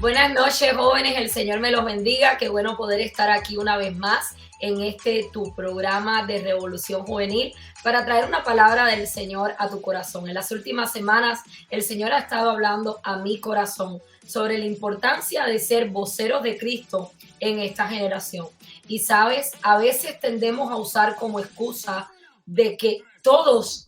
Buenas noches, jóvenes. El Señor me los bendiga. Qué bueno poder estar aquí una vez más en tu programa de Revolución Juvenil para traer una palabra del Señor a tu corazón. En las últimas semanas, el Señor ha estado hablando a mi corazón sobre la importancia de ser voceros de Cristo en esta generación. Y sabes, a veces tendemos a usar como excusa de que todos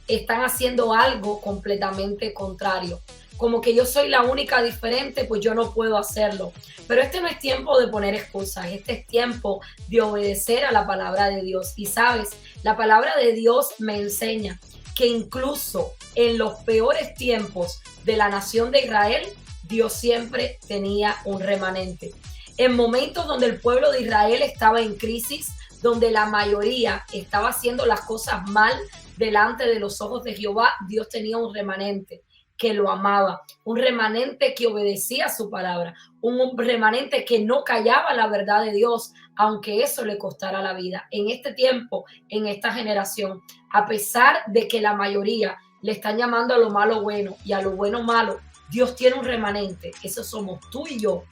están haciendo algo completamente contrario, como que yo soy la única diferente, pues yo no puedo hacerlo. Pero este no es tiempo de poner excusas, este es tiempo de obedecer a la palabra de Dios. Y sabes, la palabra de Dios me enseña que incluso en los peores tiempos de la nación de Israel, Dios siempre tenía un remanente. En momentos donde el pueblo de Israel estaba en crisis, donde la mayoría estaba haciendo las cosas mal delante de los ojos de Jehová, Dios tenía un remanente que lo amaba, un remanente que obedecía su palabra, un remanente que no callaba la verdad de Dios, aunque eso le costara la vida. En este tiempo, en esta generación, a pesar de que la mayoría le están llamando a lo malo bueno y a lo bueno malo, Dios tiene un remanente. Eso somos tú y yo,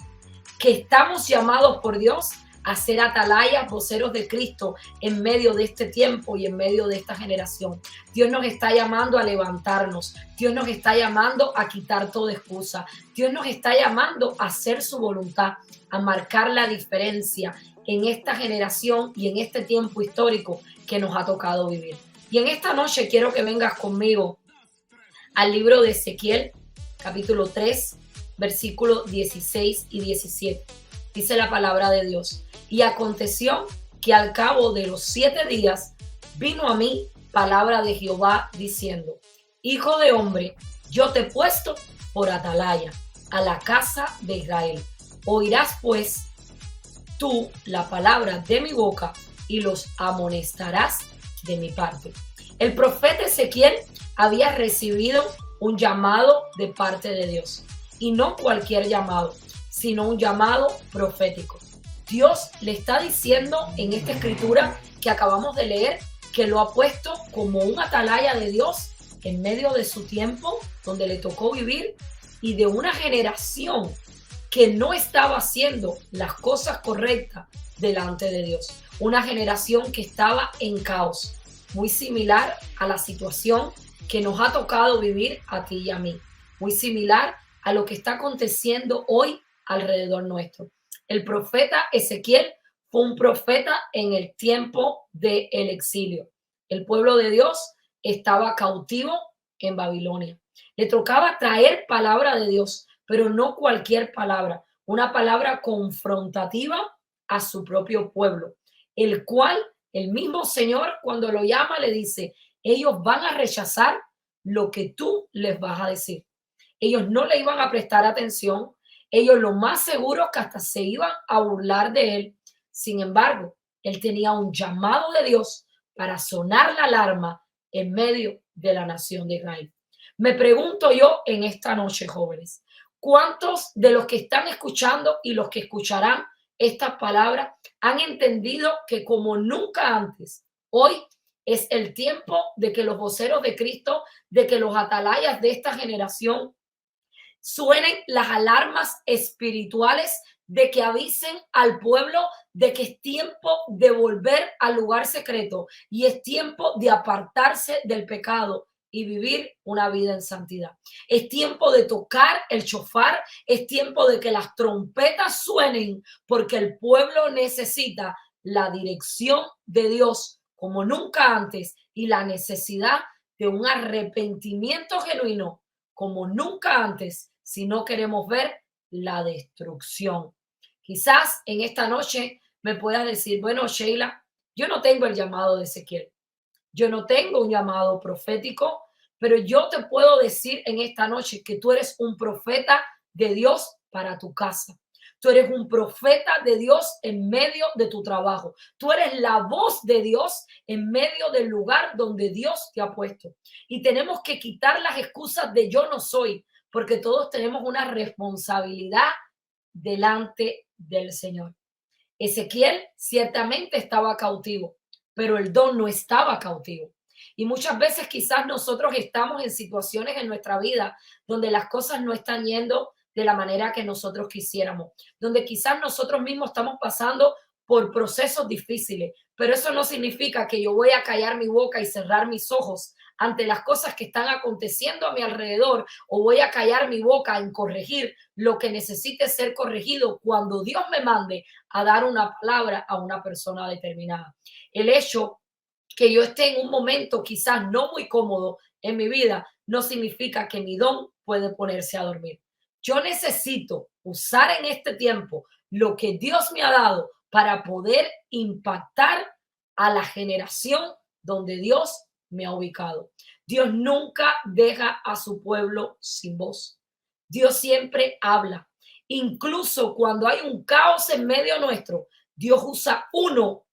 que estamos llamados por Dios a ser atalayas, voceros de Cristo en medio de este tiempo y en medio de esta generación. Dios nos está llamando a levantarnos. Dios nos está llamando a quitar toda excusa. Dios nos está llamando a hacer su voluntad, a marcar la diferencia en esta generación y en este tiempo histórico que nos ha tocado vivir. Y en esta noche quiero que vengas conmigo al libro de Ezequiel, capítulo 3, versículos 16 y 17. Dice la palabra de Dios: y aconteció que al cabo de los 7 días vino a mí palabra de Jehová diciendo: hijo de hombre, yo te he puesto por atalaya a la casa de Israel. Oirás pues tú la palabra de mi boca y los amonestarás de mi parte. El profeta Ezequiel había recibido un llamado de parte de Dios, y no cualquier llamado, sino un llamado profético. Dios le está diciendo en esta escritura que acabamos de leer que lo ha puesto como un atalaya de Dios en medio de su tiempo donde le tocó vivir y de una generación que no estaba haciendo las cosas correctas delante de Dios. Una generación que estaba en caos, muy similar a la situación que nos ha tocado vivir a ti y a mí, muy similar a lo que está aconteciendo hoy alrededor nuestro. El profeta Ezequiel fue un profeta en el tiempo del exilio. El pueblo de Dios estaba cautivo en Babilonia. Le tocaba traer palabra de Dios, pero no cualquier palabra, una palabra confrontativa a su propio pueblo, el cual el mismo Señor, cuando lo llama, le dice: ellos van a rechazar lo que tú les vas a decir. Ellos no le iban a prestar atención. Ellos lo más seguro que hasta se iban a burlar de él. Sin embargo, él tenía un llamado de Dios para sonar la alarma en medio de la nación de Israel. Me pregunto yo en esta noche, jóvenes, ¿cuántos de los que están escuchando y los que escucharán estas palabras han entendido que como nunca antes, hoy es el tiempo de que los voceros de Cristo, de que los atalayas de esta generación suenen las alarmas espirituales, de que avisen al pueblo de que es tiempo de volver al lugar secreto y es tiempo de apartarse del pecado y vivir una vida en santidad? Es tiempo de tocar el shofar, es tiempo de que las trompetas suenen, porque el pueblo necesita la dirección de Dios como nunca antes y la necesidad de un arrepentimiento genuino como nunca antes, si no queremos ver la destrucción. Quizás en esta noche me puedas decir: bueno, Sheila, yo no tengo el llamado de Ezequiel, yo no tengo un llamado profético, pero yo te puedo decir en esta noche que tú eres un profeta de Dios para tu casa. Tú eres un profeta de Dios en medio de tu trabajo. Tú eres la voz de Dios en medio del lugar donde Dios te ha puesto. Y tenemos que quitar las excusas de yo no soy, porque todos tenemos una responsabilidad delante del Señor. Ezequiel ciertamente estaba cautivo, pero el don no estaba cautivo. Y muchas veces quizás nosotros estamos en situaciones en nuestra vida donde las cosas no están yendo de la manera que nosotros quisiéramos, donde quizás nosotros mismos estamos pasando por procesos difíciles, pero eso no significa que yo voy a callar mi boca y cerrar mis ojos ante las cosas que están aconteciendo a mi alrededor, o voy a callar mi boca en corregir lo que necesite ser corregido cuando Dios me mande a dar una palabra a una persona determinada. El hecho que yo esté en un momento quizás no muy cómodo en mi vida no significa que mi don puede ponerse a dormir. Yo necesito usar en este tiempo lo que Dios me ha dado para poder impactar a la generación donde Dios me ha ubicado. Dios nunca deja a su pueblo sin voz. Dios siempre habla. Incluso cuando hay un caos en medio nuestro, Dios usa uno,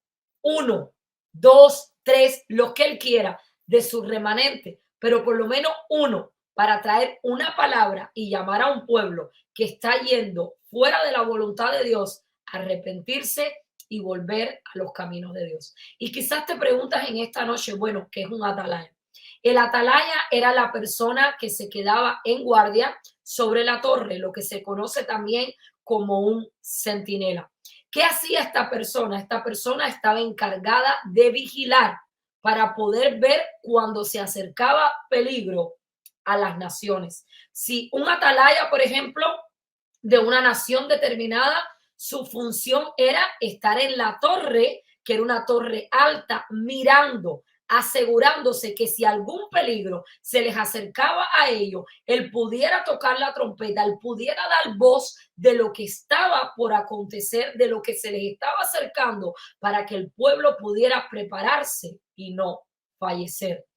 dos, tres, lo que Él quiera de su remanente, pero por lo menos uno para traer una palabra y llamar a un pueblo que está yendo fuera de la voluntad de Dios a arrepentirse y volver a los caminos de Dios. Y quizás te preguntas en esta noche, bueno, ¿qué es un atalaya? El atalaya era la persona que se quedaba en guardia sobre la torre, lo que se conoce también como un centinela. ¿Qué hacía esta persona? Esta persona estaba encargada de vigilar para poder ver cuando se acercaba peligro a las naciones. Si un atalaya, por ejemplo, de una nación determinada, su función era estar en la torre, que era una torre alta, mirando, asegurándose que si algún peligro se les acercaba a ellos, él pudiera tocar la trompeta, él pudiera dar voz de lo que estaba por acontecer, de lo que se les estaba acercando, para que el pueblo pudiera prepararse y no fallecer,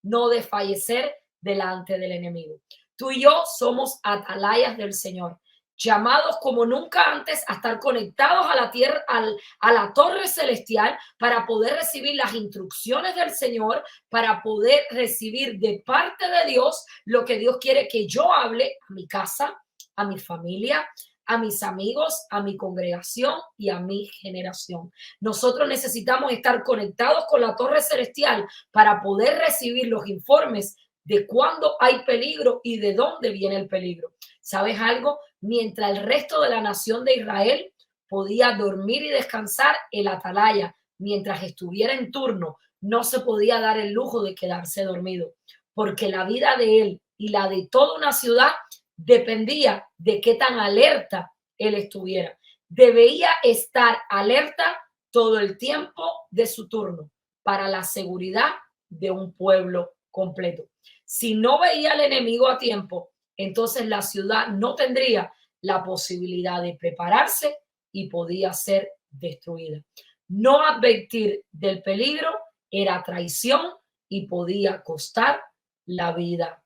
no desfallecer delante del enemigo. Tú y yo somos atalayas del Señor, llamados como nunca antes a estar conectados a la tierra, a la torre celestial, para poder recibir las instrucciones del Señor, para poder recibir de parte de Dios lo que Dios quiere que yo hable a mi casa, a mi familia, a mis amigos, a mi congregación y a mi generación. Nosotros necesitamos estar conectados con la torre celestial para poder recibir los informes de cuándo hay peligro y de dónde viene el peligro. ¿Sabes algo? Mientras el resto de la nación de Israel podía dormir y descansar, el atalaya, mientras estuviera en turno, no se podía dar el lujo de quedarse dormido, porque la vida de él y la de toda una ciudad dependía de qué tan alerta él estuviera. Debía estar alerta todo el tiempo de su turno para la seguridad de un pueblo completo. Si no veía al enemigo a tiempo, entonces la ciudad no tendría la posibilidad de prepararse y podía ser destruida. No advertir del peligro era traición y podía costar la vida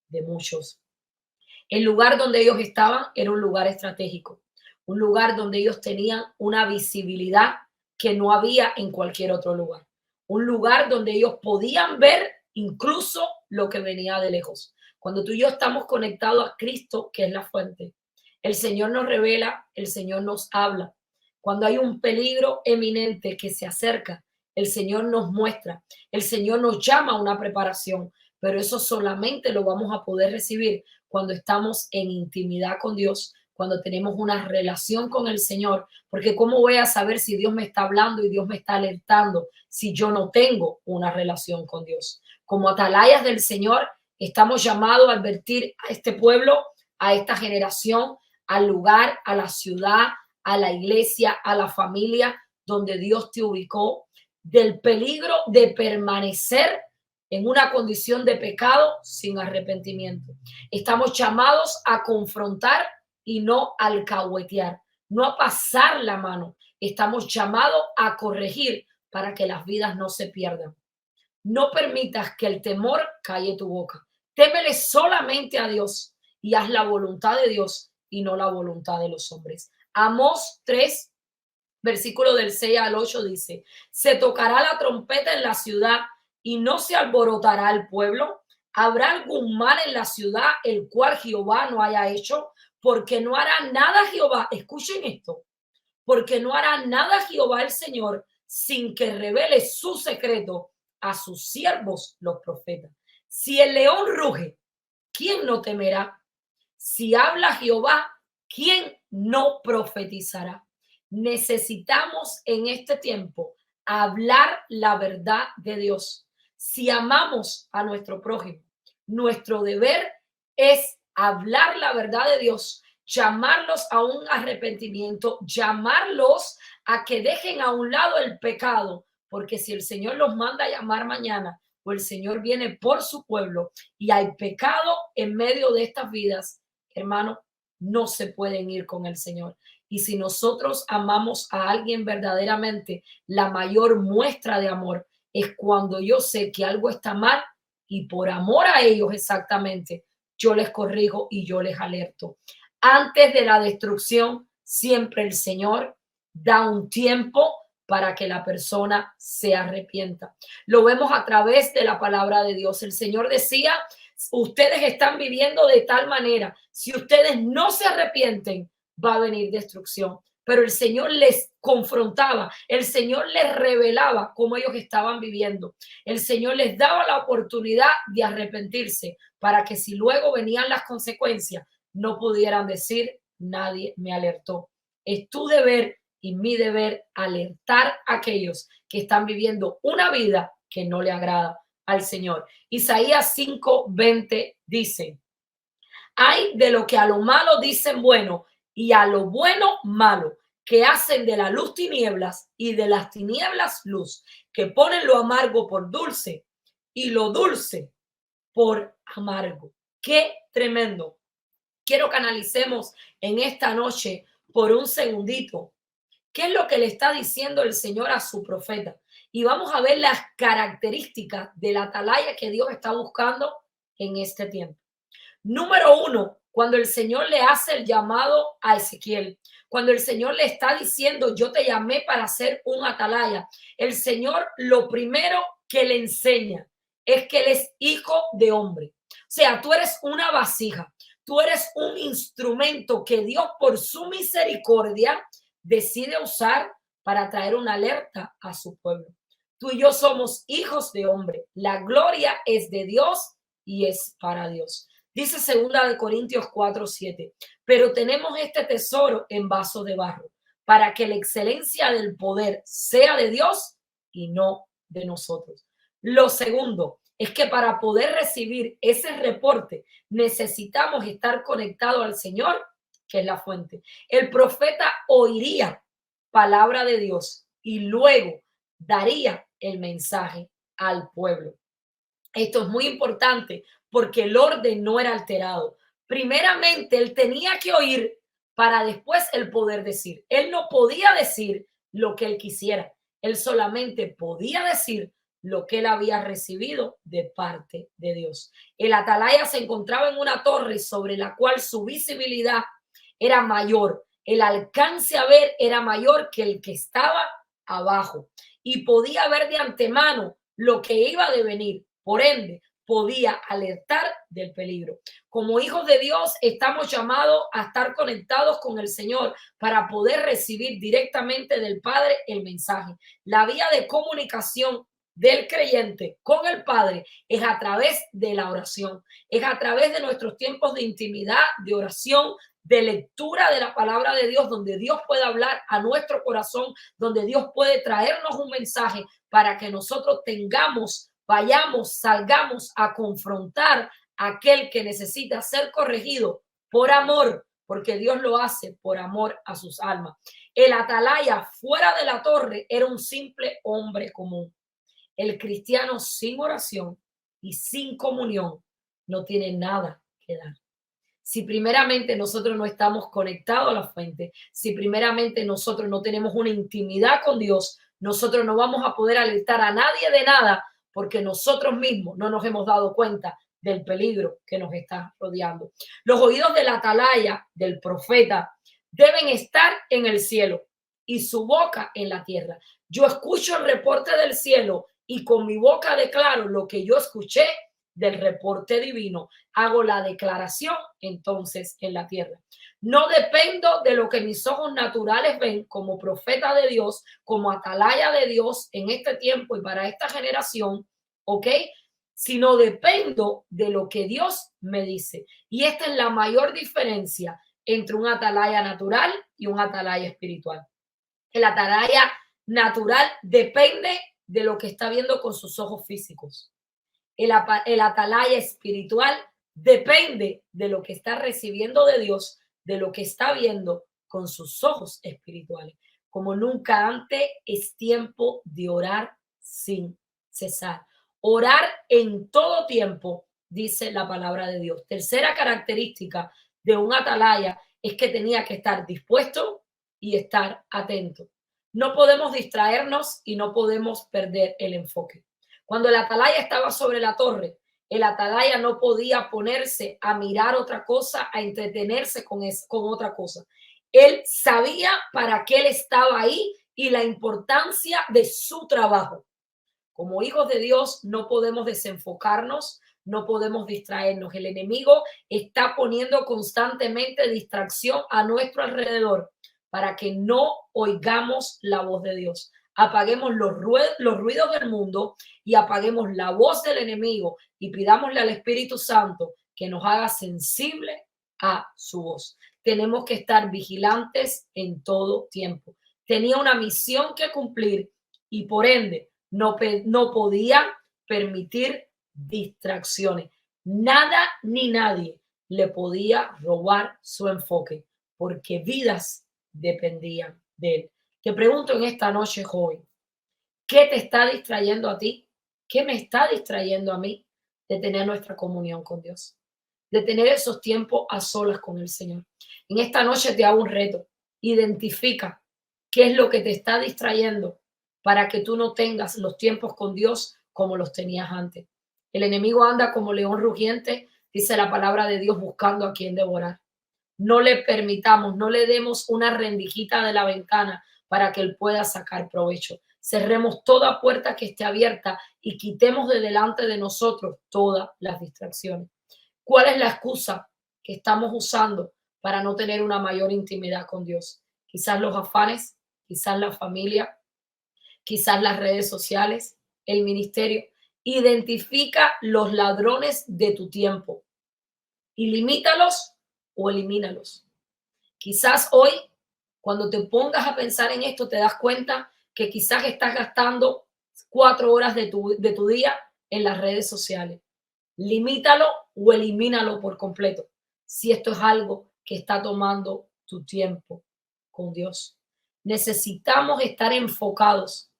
de muchos. El lugar donde ellos estaban era un lugar estratégico, un lugar donde ellos tenían una visibilidad que no había en cualquier otro lugar, un lugar donde ellos podían ver incluso lo que venía de lejos. Cuando tú y yo estamos conectados a Cristo, que es la fuente, el Señor nos revela, el Señor nos habla. Cuando hay un peligro eminente que se acerca, el Señor nos muestra, el Señor nos llama a una preparación, pero eso solamente lo vamos a poder recibir cuando estamos en intimidad con Dios, cuando tenemos una relación con el Señor, porque ¿cómo voy a saber si Dios me está hablando y Dios me está alertando si yo no tengo una relación con Dios? Como atalayas del Señor, estamos llamados a advertir a este pueblo, a esta generación, al lugar, a la ciudad, a la iglesia, a la familia donde Dios te ubicó, del peligro de permanecer en una condición de pecado sin arrepentimiento. Estamos llamados a confrontar y no a alcahuetear, no a pasar la mano. Estamos llamados a corregir para que las vidas no se pierdan. No permitas que el temor calle tu boca. Témele solamente a Dios y haz la voluntad de Dios y no la voluntad de los hombres. Amós 3, versículo del 6 al 8 dice: se tocará la trompeta en la ciudad y no se alborotará el pueblo. ¿Habrá algún mal en la ciudad el cual Jehová no haya hecho? Porque no hará nada Jehová. Escuchen esto. Porque no hará nada Jehová el Señor sin que revele su secreto a sus siervos los profetas. Si el león ruge, ¿quién no temerá? Si habla Jehová, ¿quién no profetizará? Necesitamos en este tiempo hablar la verdad de Dios. Si amamos a nuestro prójimo, nuestro deber es hablar la verdad de Dios, llamarlos a un arrepentimiento, llamarlos a que dejen a un lado el pecado, porque si el Señor los manda a llamar mañana o el Señor viene por su pueblo y hay pecado en medio de estas vidas, hermano, no se pueden ir con el Señor. Y si nosotros amamos a alguien verdaderamente, la mayor muestra de amor es cuando yo sé que algo está mal y por amor a ellos exactamente, yo les corrijo y yo les alerto. Antes de la destrucción, siempre el Señor da un tiempo para que la persona se arrepienta. Lo vemos a través de la palabra de Dios. El Señor decía, ustedes están viviendo de tal manera, si ustedes no se arrepienten, va a venir destrucción. Pero el Señor les confrontaba, el Señor les revelaba cómo ellos estaban viviendo. El Señor les daba la oportunidad de arrepentirse para que si luego venían las consecuencias, no pudieran decir, nadie me alertó. Es tu deber y mi deber alertar a aquellos que están viviendo una vida que no le agrada al Señor. Isaías 5:20 dice, hay de lo que a lo malo dicen bueno y a lo bueno malo, que hacen de la luz tinieblas y de las tinieblas luz, que ponen lo amargo por dulce y lo dulce por amargo. Qué tremendo. Quiero que analicemos en esta noche por un segundito qué es lo que le está diciendo el Señor a su profeta. Y vamos a ver las características de la atalaya que Dios está buscando en este tiempo. Número uno, cuando el Señor le hace el llamado a Ezequiel, cuando el Señor le está diciendo, yo te llamé para ser un atalaya, el Señor lo primero que le enseña es que él es hijo de hombre. O sea, tú eres una vasija, tú eres un instrumento que Dios por su misericordia decide usar para traer una alerta a su pueblo. Tú y yo somos hijos de hombre. La gloria es de Dios y es para Dios. Dice 2 Corintios 4:7, pero tenemos este tesoro en vaso de barro para que la excelencia del poder sea de Dios y no de nosotros. Lo segundo es que para poder recibir ese reporte necesitamos estar conectados al Señor, que es la fuente. El profeta oiría palabra de Dios y luego daría el mensaje al pueblo. Esto es muy importante porque el orden no era alterado. Primeramente, él tenía que oír para después él poder decir. Él no podía decir lo que él quisiera. Él solamente podía decir lo que él había recibido de parte de Dios. El atalaya se encontraba en una torre sobre la cual su visibilidad era mayor. El alcance a ver era mayor que el que estaba abajo y podía ver de antemano lo que iba a devenir. Por ende, podía alertar del peligro. Como hijos de Dios, estamos llamados a estar conectados con el Señor para poder recibir directamente del Padre el mensaje. La vía de comunicación del creyente con el Padre es a través de la oración, es a través de nuestros tiempos de intimidad, de oración, de lectura de la palabra de Dios, donde Dios puede hablar a nuestro corazón, donde Dios puede traernos un mensaje para que nosotros vayamos, salgamos a confrontar a aquel que necesita ser corregido por amor, porque Dios lo hace por amor a sus almas. El atalaya fuera de la torre era un simple hombre común. El cristiano sin oración y sin comunión no tiene nada que dar. Si primeramente nosotros no estamos conectados a la fuente, si primeramente nosotros no tenemos una intimidad con Dios, nosotros no vamos a poder alertar a nadie de nada porque nosotros mismos no nos hemos dado cuenta del peligro que nos está rodeando. Los oídos de la atalaya, del profeta, deben estar en el cielo y su boca en la tierra. Yo escucho el reporte del cielo y con mi boca declaro lo que yo escuché del reporte divino. Hago la declaración entonces en la tierra. No dependo de lo que mis ojos naturales ven como profeta de Dios, como atalaya de Dios en este tiempo y para esta generación, ¿ok? sino dependo de lo que Dios me dice. Y esta es la mayor diferencia entre un atalaya natural y un atalaya espiritual. El atalaya natural depende de lo que está viendo con sus ojos físicos. El atalaya espiritual depende de lo que está recibiendo de Dios, de lo que está viendo con sus ojos espirituales. Como nunca antes, es tiempo de orar sin cesar. Orar en todo tiempo, dice la palabra de Dios. Tercera característica de un atalaya es que tenía que estar dispuesto y estar atento. No podemos distraernos y no podemos perder el enfoque. Cuando el atalaya estaba sobre la torre, el atalaya no podía ponerse a mirar otra cosa, a entretenerse con otra cosa. Él sabía para qué él estaba ahí y la importancia de su trabajo. Como hijos de Dios no podemos desenfocarnos, no podemos distraernos. El enemigo está poniendo constantemente distracción a nuestro alrededor para que no oigamos la voz de Dios. Apaguemos los ruidos del mundo y apaguemos la voz del enemigo y pidámosle al Espíritu Santo que nos haga sensible a su voz. Tenemos que estar vigilantes en todo tiempo. Tenía una misión que cumplir y por ende no podía permitir distracciones. Nada ni nadie le podía robar su enfoque porque vidas dependían de él. Te pregunto en esta noche, joven, ¿qué te está distrayendo a ti? ¿Qué me está distrayendo a mí de tener nuestra comunión con Dios? De tener esos tiempos a solas con el Señor. En esta noche te hago un reto. Identifica qué es lo que te está distrayendo para que tú no tengas los tiempos con Dios como los tenías antes. El enemigo anda como león rugiente, dice la palabra de Dios, buscando a quien devorar. No le permitamos, no le demos una rendijita de la ventana para que él pueda sacar provecho. Cerremos toda puerta que esté abierta y quitemos de delante de nosotros todas las distracciones. ¿Cuál es la excusa que estamos usando para no tener una mayor intimidad con Dios? Quizás los afanes, quizás la familia, quizás las redes sociales, el ministerio. Identifica los ladrones de tu tiempo y limítalos o elimínalos. Quizás hoy, cuando te pongas a pensar en esto, te das cuenta que quizás estás gastando 4 horas de tu día en las redes sociales. Limítalo o elimínalo por completo si esto es algo que está tomando tu tiempo con Dios. Necesitamos estar enfocados.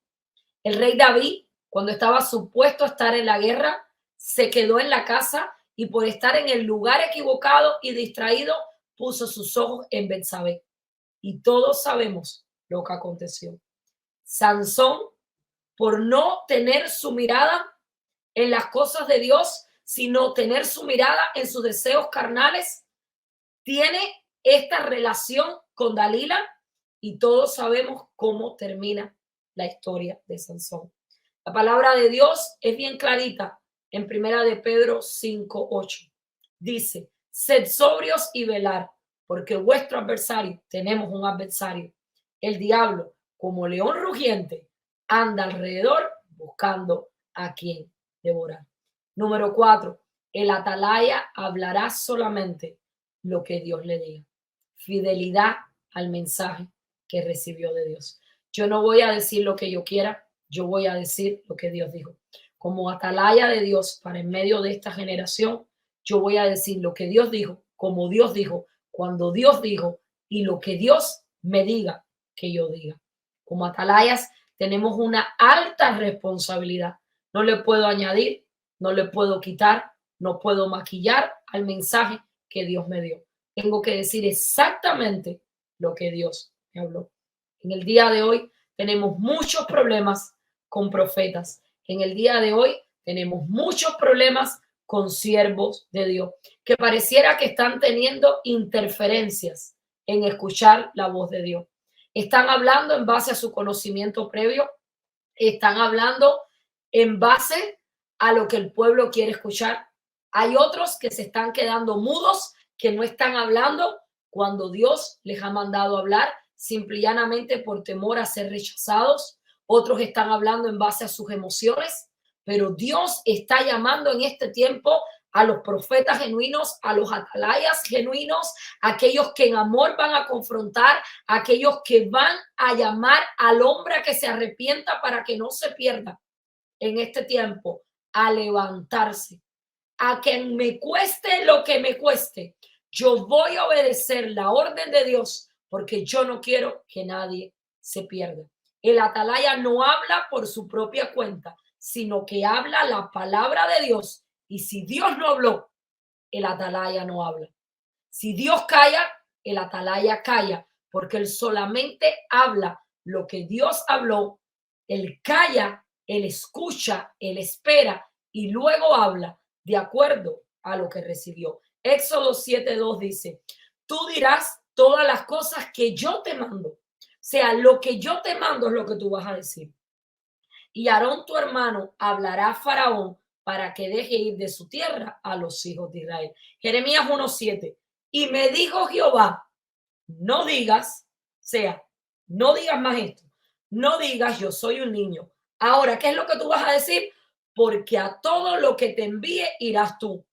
El rey David, cuando estaba supuesto a estar en la guerra, se quedó en la casa y por estar en el lugar equivocado y distraído, puso sus ojos en Betsabé. Y todos sabemos lo que aconteció. Sansón, por no tener su mirada en las cosas de Dios, sino tener su mirada en sus deseos carnales, tiene esta relación con Dalila y todos sabemos cómo termina la historia de Sansón. La palabra de Dios es bien clarita en Primera de Pedro 5:8. Dice, sed sobrios y velar, porque vuestro adversario, tenemos un adversario, el diablo, como león rugiente, anda alrededor buscando a quien devorar. Número 4, el atalaya hablará solamente lo que Dios le diga. Fidelidad al mensaje que recibió de Dios. Yo no voy a decir lo que yo quiera, yo voy a decir lo que Dios dijo. Como atalaya de Dios para en medio de esta generación, yo voy a decir lo que Dios dijo, como Dios dijo, cuando Dios dijo y lo que Dios me diga que yo diga. Como atalayas tenemos una alta responsabilidad. No le puedo añadir, no le puedo quitar, no puedo maquillar al mensaje que Dios me dio. Tengo que decir exactamente lo que Dios me habló. En el día de hoy tenemos muchos problemas con profetas. En el día de hoy tenemos muchos problemas con siervos de Dios que pareciera que están teniendo interferencias en escuchar la voz de Dios. Están hablando en base a su conocimiento previo, están hablando en base a lo que el pueblo quiere escuchar. Hay otros que se están quedando mudos, que no están hablando cuando Dios les ha mandado hablar, simple y llanamente por temor a ser rechazados. Otros están hablando en base a sus emociones, pero Dios está llamando en este tiempo a los profetas genuinos, a los atalayas genuinos, aquellos que en amor van a confrontar, aquellos que van a llamar al hombre a que se arrepienta para que no se pierda en este tiempo, a levantarse, a que me cueste lo que me cueste. Yo voy a obedecer la orden de Dios porque yo no quiero que nadie se pierda. El atalaya no habla por su propia cuenta, sino que habla la palabra de Dios. Y si Dios no habló, el atalaya no habla. Si Dios calla, el atalaya calla, porque él solamente habla lo que Dios habló. Él calla, él escucha, él espera y luego habla de acuerdo a lo que recibió. Éxodo 7:2 dice, tú dirás todas las cosas que yo te mando. O sea, lo que yo te mando es lo que tú vas a decir. Y Aarón tu hermano hablará a Faraón para que deje ir de su tierra a los hijos de Israel. Jeremías 1:7. Y me dijo Jehová, no digas, o sea, no digas más esto. No digas yo soy un niño. Ahora, ¿qué es lo que tú vas a decir? Porque a todo lo que te envíe irás tú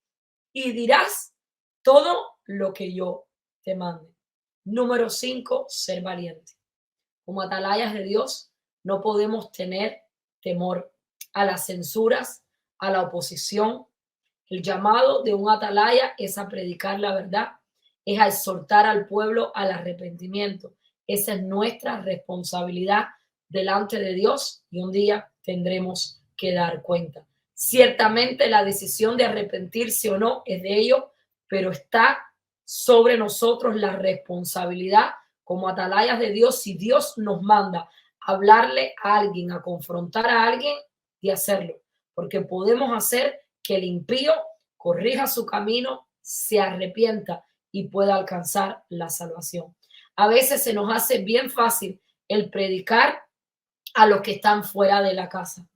y dirás todo lo que yo te mande. Número 5, ser valiente. Como atalayas de Dios, no podemos tener temor a las censuras, a la oposición. El llamado de un atalaya es a predicar la verdad, es a exhortar al pueblo al arrepentimiento. Esa es nuestra responsabilidad delante de Dios y un día tendremos que dar cuenta. Ciertamente la decisión de arrepentirse o no es de ellos, pero está sobre nosotros la responsabilidad como atalayas de Dios. Si Dios nos manda a hablarle a alguien, a confrontar a alguien, de hacerlo, porque podemos hacer que el impío corrija su camino, se arrepienta y pueda alcanzar la salvación. A veces se nos hace bien fácil el predicar a los que están fuera de la casa,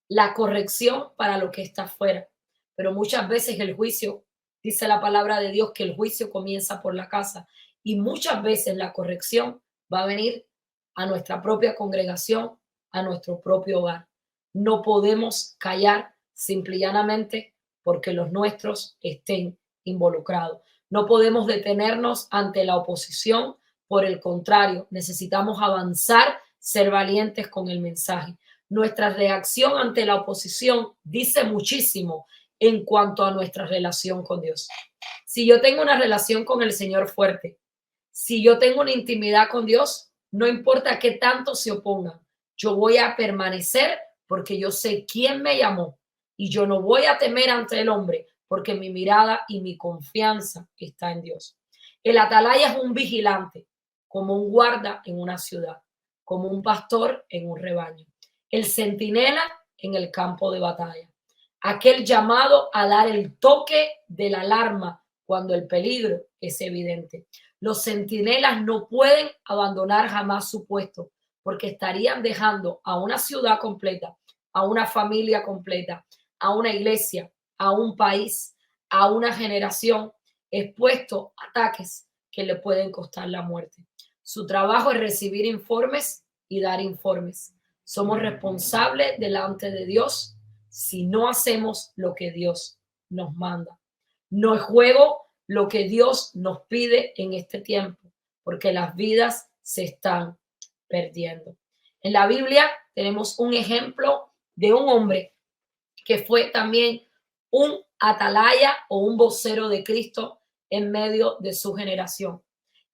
la corrección para lo que está fuera, pero muchas veces el juicio, dice la palabra de Dios que el juicio comienza por la casa y muchas veces la corrección va a venir a nuestra propia congregación, a nuestro propio hogar. No podemos callar simple y llanamente porque los nuestros estén involucrados. No podemos detenernos ante la oposición. Por el contrario, necesitamos avanzar, ser valientes con el mensaje. Nuestra reacción ante la oposición dice muchísimo en cuanto a nuestra relación con Dios. Si yo tengo una relación con el Señor fuerte, si yo tengo una intimidad con Dios, no importa qué tanto se opongan, yo voy a permanecer porque yo sé quién me llamó y yo no voy a temer ante el hombre porque mi mirada y mi confianza está en Dios. El atalaya es un vigilante, como un guarda en una ciudad, como un pastor en un rebaño. El centinela en el campo de batalla. Aquel llamado a dar el toque de la alarma cuando el peligro es evidente. Los centinelas no pueden abandonar jamás su puesto porque estarían dejando a una ciudad completa, a una familia completa, a una iglesia, a un país, a una generación expuesto a ataques que le pueden costar la muerte. Su trabajo es recibir informes y dar informes. Somos responsables delante de Dios si no hacemos lo que Dios nos manda. No es juego lo que Dios nos pide en este tiempo, porque las vidas se están perdiendo. En la Biblia tenemos un ejemplo de un hombre que fue también un atalaya o un vocero de Cristo en medio de su generación.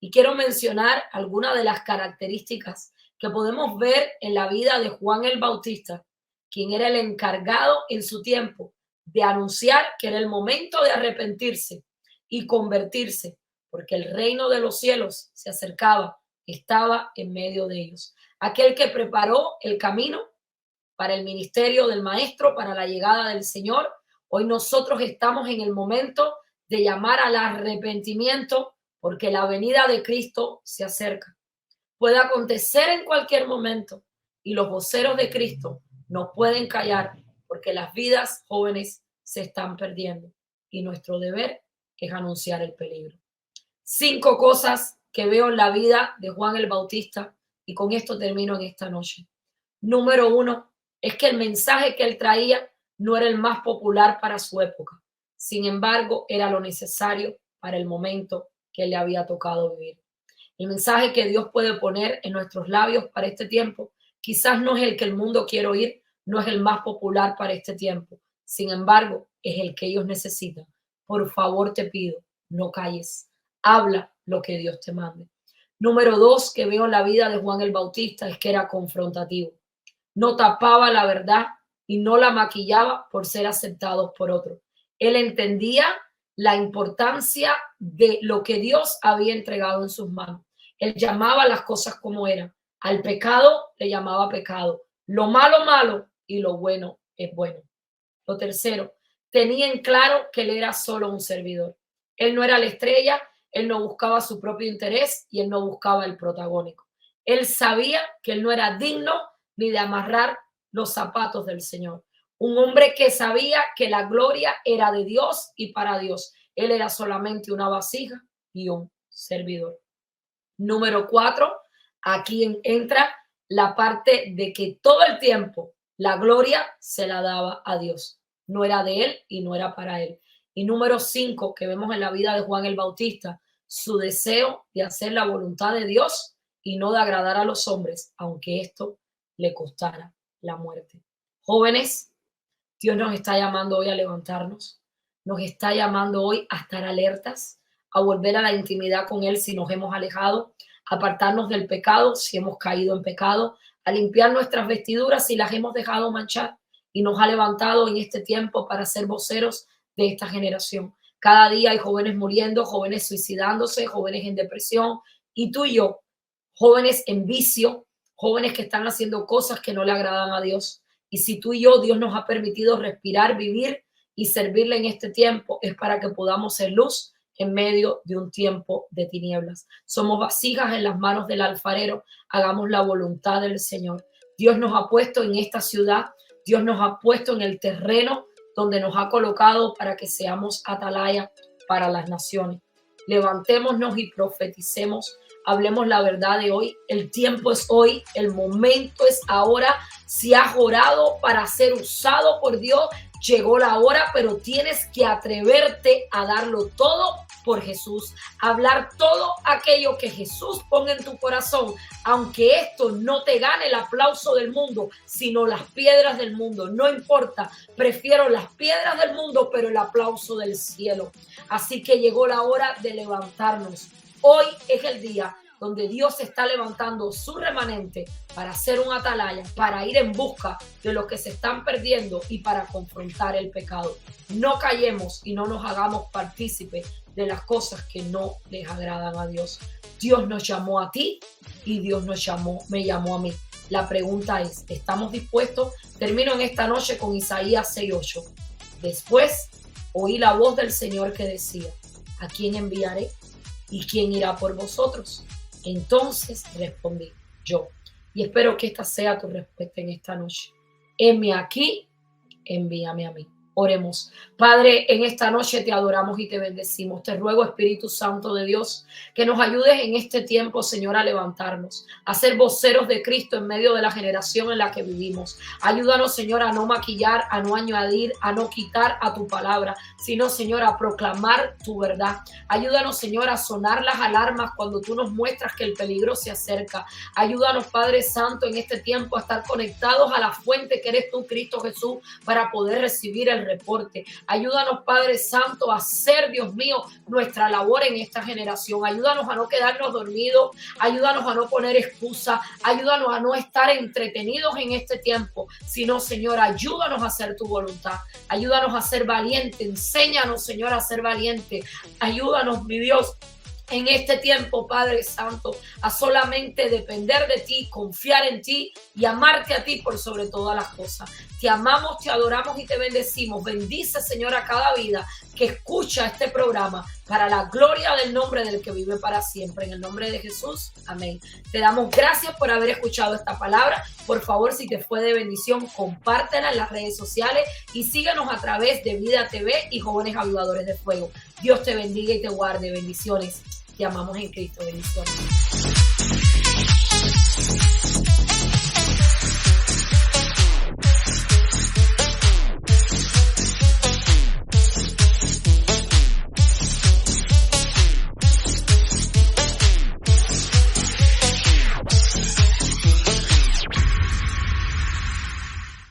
Y quiero mencionar algunas de las características que podemos ver en la vida de Juan el Bautista, quien era el encargado en su tiempo de anunciar que era el momento de arrepentirse y convertirse, porque el reino de los cielos se acercaba, estaba en medio de ellos. Aquel que preparó el camino para el ministerio del Maestro, para la llegada del Señor. Hoy nosotros estamos en el momento de llamar al arrepentimiento porque la venida de Cristo se acerca. Puede acontecer en cualquier momento y los voceros de Cristo no pueden callar porque las vidas jóvenes se están perdiendo y nuestro deber es anunciar el peligro. 5 cosas que veo en la vida de Juan el Bautista y con esto termino en esta noche. Número 1, es que el mensaje que él traía no era el más popular para su época. Sin embargo, era lo necesario para el momento que le había tocado vivir. El mensaje que Dios puede poner en nuestros labios para este tiempo quizás no es el que el mundo quiere oír, no es el más popular para este tiempo. Sin embargo, es el que ellos necesitan. Por favor, te pido, no calles. Habla lo que Dios te mande. Número 2 que veo en la vida de Juan el Bautista es que era confrontativo. No tapaba la verdad y no la maquillaba por ser aceptados por otros. Él entendía la importancia de lo que Dios había entregado en sus manos. Él llamaba las cosas como eran. Al pecado le llamaba pecado. Lo malo, malo, y lo bueno es bueno. Lo tercero, tenía en claro que él era solo un servidor. Él no era la estrella, él no buscaba su propio interés y él no buscaba el protagónico. Él sabía que él no era digno ni de amarrar los zapatos del Señor. Un hombre que sabía que la gloria era de Dios y para Dios. Él era solamente una vasija y un servidor. Número 4, aquí entra la parte de que todo el tiempo la gloria se la daba a Dios. No era de él y no era para él. Y número 5, que vemos en la vida de Juan el Bautista, su deseo de hacer la voluntad de Dios y no de agradar a los hombres, aunque esto le costara la muerte. Jóvenes, Dios nos está llamando hoy a levantarnos. Nos está llamando hoy a estar alertas, a volver a la intimidad con Él si nos hemos alejado, a apartarnos del pecado si hemos caído en pecado, a limpiar nuestras vestiduras si las hemos dejado manchar, y nos ha levantado en este tiempo para ser voceros de esta generación. Cada día hay jóvenes muriendo, jóvenes suicidándose, jóvenes en depresión, y tú y yo, jóvenes en vicio, jóvenes que están haciendo cosas que no le agradan a Dios. Y si tú y yo, Dios nos ha permitido respirar, vivir y servirle en este tiempo, es para que podamos ser luz en medio de un tiempo de tinieblas. Somos vasijas en las manos del alfarero. Hagamos la voluntad del Señor. Dios nos ha puesto en esta ciudad. Dios nos ha puesto en el terreno donde nos ha colocado para que seamos atalaya para las naciones. Levantémonos y profeticemos. Hablemos la verdad de hoy. El tiempo es hoy. El momento es ahora. Si has orado para ser usado por Dios, llegó la hora, pero tienes que atreverte a darlo todo por Jesús, hablar todo aquello que Jesús ponga en tu corazón, aunque esto no te gane el aplauso del mundo, sino las piedras del mundo. No importa, prefiero las piedras del mundo, pero el aplauso del cielo. Así que llegó la hora de levantarnos. Hoy es el día donde Dios está levantando su remanente para ser un atalaya, para ir en busca de los que se están perdiendo y para confrontar el pecado. No callemos y no nos hagamos partícipes de las cosas que no les agradan a Dios. Dios nos llamó a ti y Dios me llamó a mí. La pregunta es, ¿estamos dispuestos? Termino en esta noche con Isaías 6:8. Después oí la voz del Señor que decía, ¿a quién enviaré? ¿Y quién irá por vosotros? Entonces respondí yo. Y espero que esta sea tu respuesta en esta noche. Heme aquí, envíame a mí. Oremos. Padre, en esta noche te adoramos y te bendecimos. Te ruego, Espíritu Santo de Dios, que nos ayudes en este tiempo, Señor, a levantarnos, a ser voceros de Cristo en medio de la generación en la que vivimos. Ayúdanos, Señor, a no maquillar, a no añadir, a no quitar a tu palabra, sino, Señor, a proclamar tu verdad. Ayúdanos, Señor, a sonar las alarmas cuando tú nos muestras que el peligro se acerca. Ayúdanos, Padre Santo, en este tiempo a estar conectados a la fuente que eres tú, Cristo Jesús, para poder recibir el reporte. Ayúdanos, Padre Santo, a hacer, Dios mío, nuestra labor en esta generación. Ayúdanos a no quedarnos dormidos. Ayúdanos a no poner excusa. Ayúdanos a no estar entretenidos en este tiempo, sino, Señor, ayúdanos a hacer tu voluntad. Ayúdanos a ser valientes. Enséñanos, Señor, a ser valientes. Ayúdanos, mi Dios, en este tiempo, Padre Santo, a solamente depender de ti, confiar en ti y amarte a ti por sobre todas las cosas. Te amamos, te adoramos y te bendecimos. Bendice, Señor, a cada vida que escucha este programa para la gloria del nombre del que vive para siempre. En el nombre de Jesús, amén. Te damos gracias por haber escuchado esta palabra. Por favor, si te fue de bendición, compártela en las redes sociales y síganos a través de Vida TV y Jóvenes Avivadores de Fuego. Dios te bendiga y te guarde. Bendiciones. Te amamos en Cristo. Bendiciones.